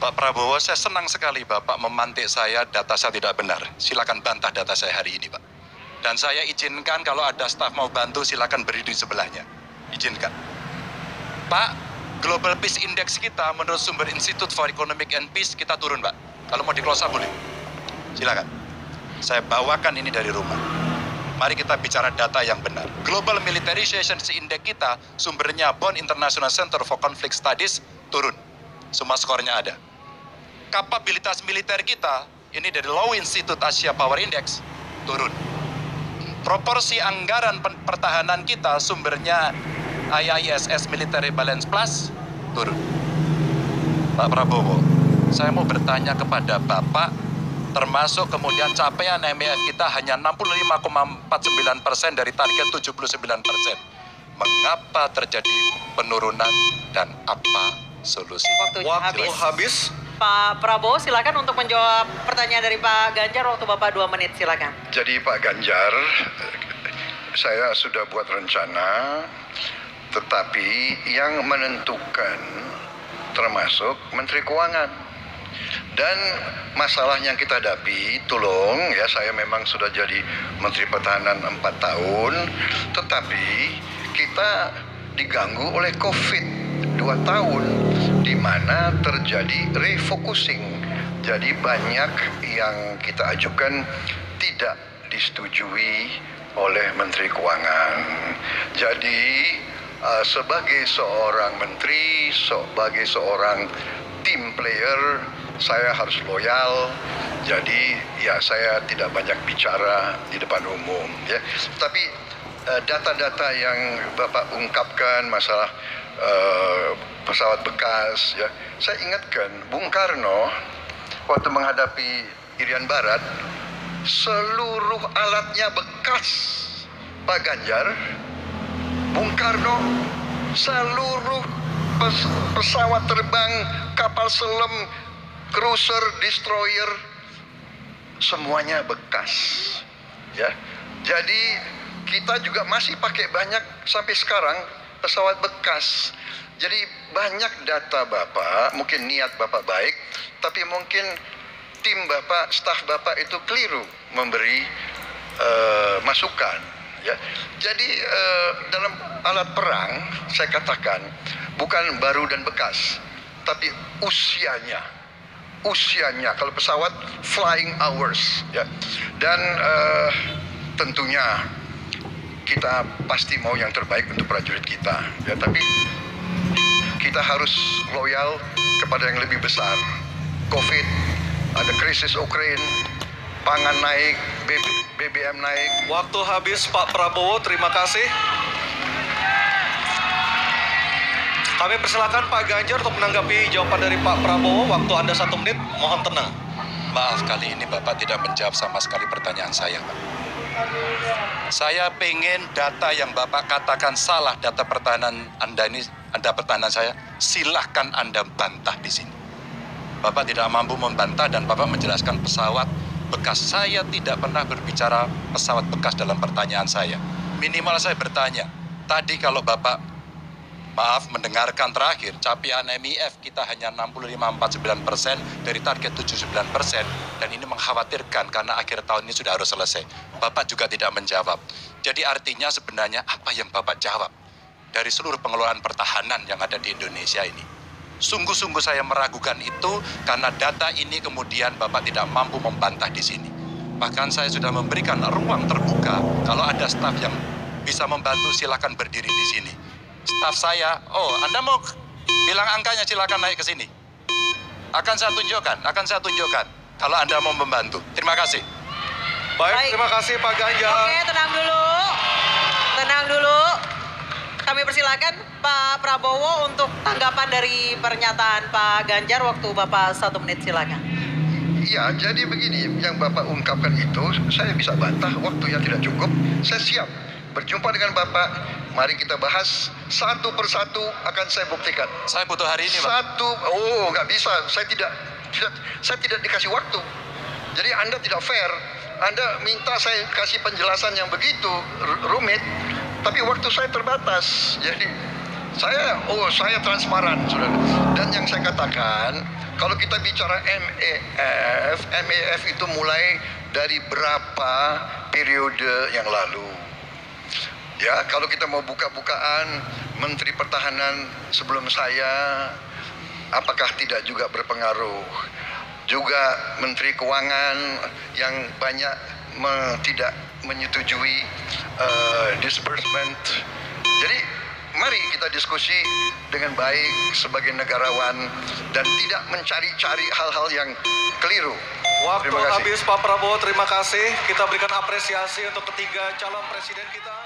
Pak Prabowo, saya senang sekali Bapak memantik saya, data saya tidak benar. Silakan bantah data saya hari ini, Pak. Dan saya izinkan kalau ada staf mau bantu, silakan berdiri di sebelahnya. Izinkan. Pak, Global Peace Index kita menurut sumber Institute for Economic and Peace kita turun, Pak. Kalau mau di-close up boleh. Silakan. Saya bawakan ini dari rumah. Mari kita bicara data yang benar. Global Militarization Index kita, sumbernya Bonn International Center for Conflict Studies, turun. Semua skornya ada. Kapabilitas militer kita, ini dari Law Institute Asia Power Index, turun. Proporsi anggaran pertahanan kita, sumbernya IISS Military Balance Plus, turun. Pak Prabowo, saya mau bertanya kepada Bapak, termasuk kemudian capaian IMF kita hanya 65,49% dari target 79%. Mengapa terjadi penurunan dan apa solusi? Waktu habis. Pak Prabowo, silakan untuk menjawab pertanyaan dari Pak Ganjar, waktu Bapak 2 menit, silakan. Jadi Pak Ganjar, saya sudah buat rencana, tetapi yang menentukan termasuk Menteri Keuangan. Dan masalah yang kita hadapi, tolong ya, saya memang sudah jadi Menteri Pertahanan 4 tahun, tetapi kita diganggu oleh COVID 2 tahun, di mana terjadi refocusing. Jadi banyak yang kita ajukan tidak disetujui oleh Menteri Keuangan. Jadi sebagai seorang menteri, sebagai seorang team player, saya harus loyal. Jadi ya saya tidak banyak bicara di depan umum ya. Tapi data-data yang Bapak ungkapkan masalah pesawat bekas ya, saya ingatkan Bung Karno waktu menghadapi Irian Barat, seluruh alatnya bekas. Pak Ganjar, Bung Karno, seluruh pesawat terbang, kapal selam, cruiser, destroyer, semuanya bekas ya. Jadi kita juga masih pakai banyak sampai sekarang pesawat bekas. Jadi banyak data Bapak, mungkin niat Bapak baik, tapi mungkin tim Bapak, staf Bapak itu keliru memberi masukan ya. Jadi dalam alat perang saya katakan bukan baru dan bekas, tapi usianya kalau pesawat flying hours ya. Dan tentunya kita pasti mau yang terbaik untuk prajurit kita ya, tapi kita harus loyal kepada yang lebih besar. COVID, ada krisis Ukraina, pangan naik, BBM naik. Waktu habis Pak Prabowo, terima kasih. Kami persilakan Pak Ganjar untuk menanggapi jawaban dari Pak Prabowo. Waktu Anda 1 menit, mohon tenang. Maaf, kali ini Bapak tidak menjawab sama sekali pertanyaan saya, Pak. Saya pengen data yang Bapak katakan salah, data pertahanan Anda ini, Anda pertahanan saya, silahkan Anda bantah di sini. Bapak tidak mampu membantah dan Bapak menjelaskan pesawat bekas. Saya tidak pernah berbicara pesawat bekas dalam pertanyaan saya. Minimal saya bertanya, tadi kalau Bapak, maaf, mendengarkan terakhir, capaian MIF kita hanya 65,49% dari target 79%, dan ini mengkhawatirkan karena akhir tahun ini sudah harus selesai. Bapak juga tidak menjawab. Jadi artinya sebenarnya apa yang Bapak jawab dari seluruh pengelolaan pertahanan yang ada di Indonesia ini? Sungguh-sungguh saya meragukan itu karena data ini kemudian Bapak tidak mampu membantah di sini. Bahkan saya sudah memberikan ruang terbuka, kalau ada staf yang bisa membantu silakan berdiri di sini. Staf saya, oh Anda mau bilang angkanya, silakan naik ke sini. Akan saya tunjukkan kalau Anda mau membantu. Terima kasih. Baik, terima kasih Pak Ganjar. Oke, tenang dulu. Kami persilakan Pak Prabowo untuk tanggapan dari pernyataan Pak Ganjar, waktu Bapak 1 menit, silakan. Ya, jadi begini, yang Bapak ungkapkan itu saya bisa bantah, waktunya tidak cukup. Saya siap berjumpa dengan Bapak. Mari kita bahas satu persatu, akan saya buktikan. Saya butuh hari ini, Pak. Nggak bisa. Saya tidak dikasih waktu. Jadi Anda tidak fair. Anda minta saya kasih penjelasan yang begitu rumit, tapi waktu saya terbatas. Jadi Saya transparan, saudara. Dan yang saya katakan, kalau kita bicara MEF itu mulai dari berapa periode yang lalu. Ya, kalau kita mau buka-bukaan, Menteri Pertahanan sebelum saya, apakah tidak juga berpengaruh? Juga Menteri Keuangan yang banyak tidak menyetujui disbursement. Jadi mari kita diskusi dengan baik sebagai negarawan dan tidak mencari-cari hal-hal yang keliru. Waktu Terima kasih. habis Pak Prabowo, terima kasih. Kita berikan apresiasi untuk ketiga calon presiden kita.